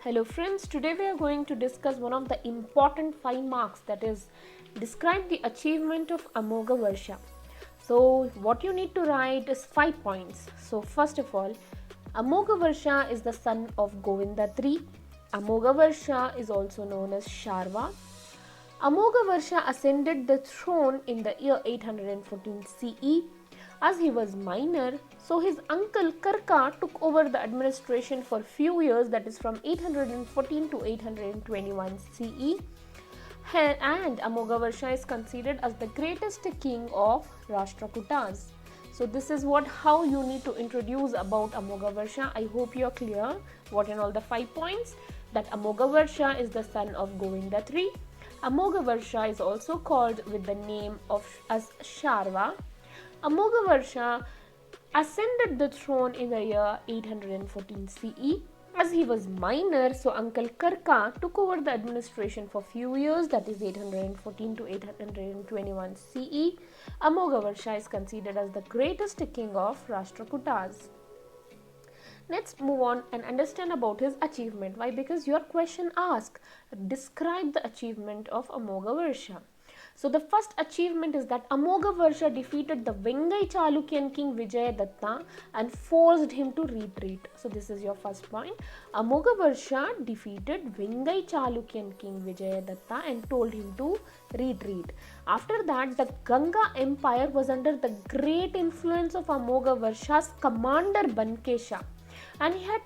Hello friends, today we are going to discuss one of the important 5 marks, that is describe the achievement of Amogha Varsha. So what you need to write is 5 points. So first of all, Amogha Varsha is the son of Govinda III. Amogha Varsha is also known as Sharva. Amogha Varsha ascended the throne in the year 814 CE. As he was minor, so his uncle Karka took over the administration for few years, that is from 814 to 821 CE. And Amogha Varsha is considered as the greatest king of Rashtrakutas. So this is how you need to introduce about Amogha Varsha. I hope you are clear what and all the 5 points. That Amogha Varsha is the son of Govinda III. Amogha Varsha is also called with the name of as Sharva. Amogha Varsha ascended the throne in the year 814 CE. As he was minor, so Uncle Karka took over the administration for few years, that is 814 to 821 CE. Amogha Varsha is considered as the greatest king of Rashtrakutas. Let's move on and understand about his achievement. Why? Because your question asks, describe the achievement of Amogha Varsha. So the first achievement is that Amogha Varsha defeated the Vengai Chalukyan king Vijayadatta and forced him to retreat. So this is your first point. Amogha Varsha defeated Vengai Chalukyan king Vijayadatta and told him to retreat. After that, the Ganga Empire was under the great influence of Amogha Varsha's commander Bankesha, and he had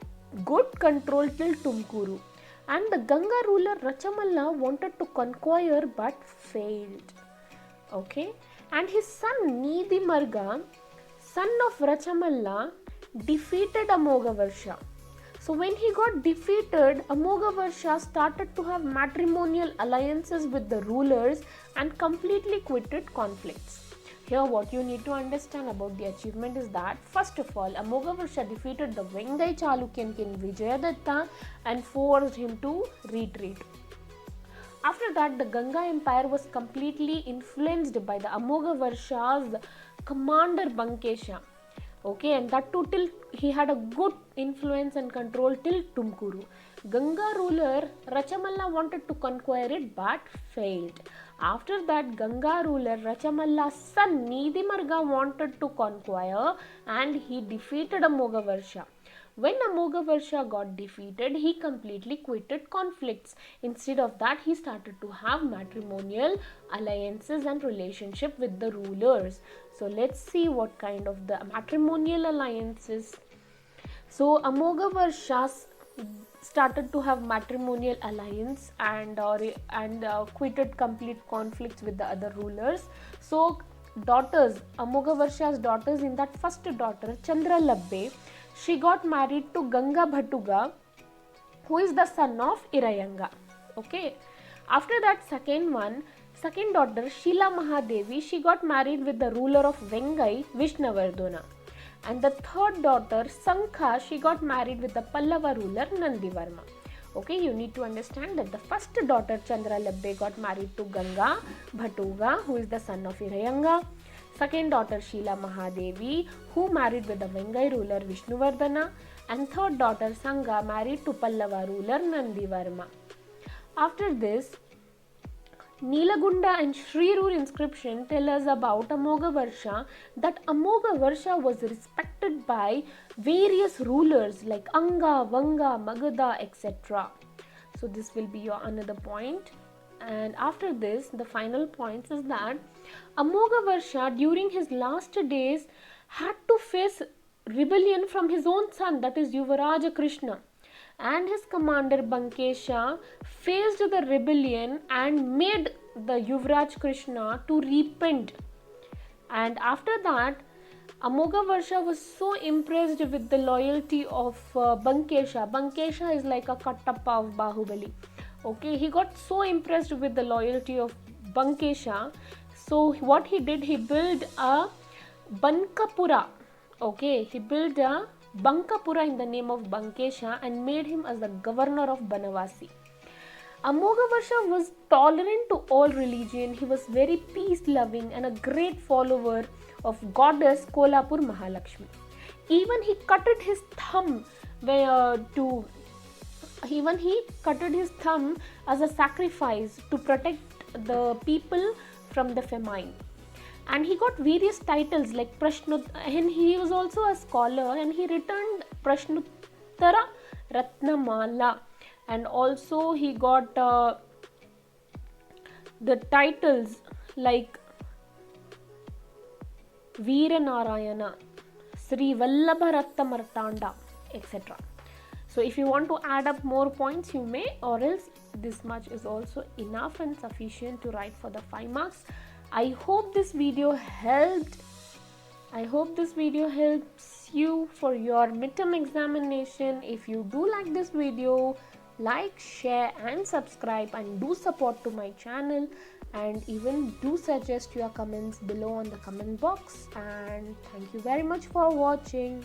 good control till Tumkuru. And the Ganga ruler Rachamalla wanted to conquer but failed. Okay, and his son Nidimarga, son of Rachamalla, defeated Amogha Varsha. So when he got defeated, Amogha Varsha started to have matrimonial alliances with the rulers and completely quitted conflicts. Here what you need to understand about the achievement is that, first of all, Amogha Varsha defeated the Vengai Chalukyan king Vijayadatta and forced him to retreat. After that, the Ganga Empire was completely influenced by the Amogha Varsha's commander Bankesha. Okay, and that too till he had a good influence and control till Tumkuru. Ganga ruler Rachamalla wanted to conquer it but failed. After that, Ganga ruler Rachamalla's son Nidimarga wanted to conquer and he defeated Amogha Varsha. When Amogha Varsha got defeated, he completely quitted conflicts. Instead of that, he started to have matrimonial alliances and relationship with the rulers. So let's see what kind of the matrimonial alliances. So Amogha Varsha started to have matrimonial alliance and quitted complete conflicts with the other rulers. So daughters, Amogha Varsha's daughters, in that first daughter Chandralabbe, she got married to Ganga Bhatuga, who is the son of Irayanga. Okay. After that, second daughter Sheela Mahadevi, she got married with the ruler of Vengai, Vishnavardhana. And the third daughter Sankha, she got married with the Pallava ruler Nandivarma. Okay, you need to understand that the first daughter Chandralabbe got married to Ganga Bhatuga, who is the son of Irayanga. Second daughter Sheela Mahadevi, who married with the Vengai ruler Vishnuvardhana, and third daughter Sangha married to Pallava ruler Nandivarma. After this, Nilagunda and Shrirur inscription tell us about Amogha Varsha, that Amogha Varsha was respected by various rulers like Anga, Vanga, Magadha, etc. So this will be your another point. And after this, the final point is that Amogha Varsha during his last days had to face rebellion from his own son, that is Yuvaraja Krishna, and his commander Bankesha faced the rebellion and made the Yuvraj Krishna to repent. And after that, Amogha Varsha was so impressed with the loyalty of Bankesha. Bankesha is like a Kattappa of Bahubali. Okay, he got so impressed with the loyalty of Bankesha. So what he did, he built a Bankapura. Okay, he built a Bankapura in the name of Bankesha and made him as the governor of Banavasi. Amogha Varsha was tolerant to all religion. He was very peace-loving and a great follower of goddess Kolhapur Mahalakshmi. Even he cutted his thumb to even he cutted his thumb as a sacrifice to protect the people from the famine. And he got various titles like and he was also a scholar, and he returned Prashnuttara Ratnamala, and also he got the titles like Veera Narayana, Sri Vallabha Ratta Martanda, etc. So if you want to add up more points, you may, or else this much is also enough and sufficient to write for the 5 marks. I hope this video helped. I hope this video helps you for your midterm examination. If you do like this video, like, share and subscribe, and do support to my channel, and even do suggest your comments below on the comment box. And thank you very much for watching.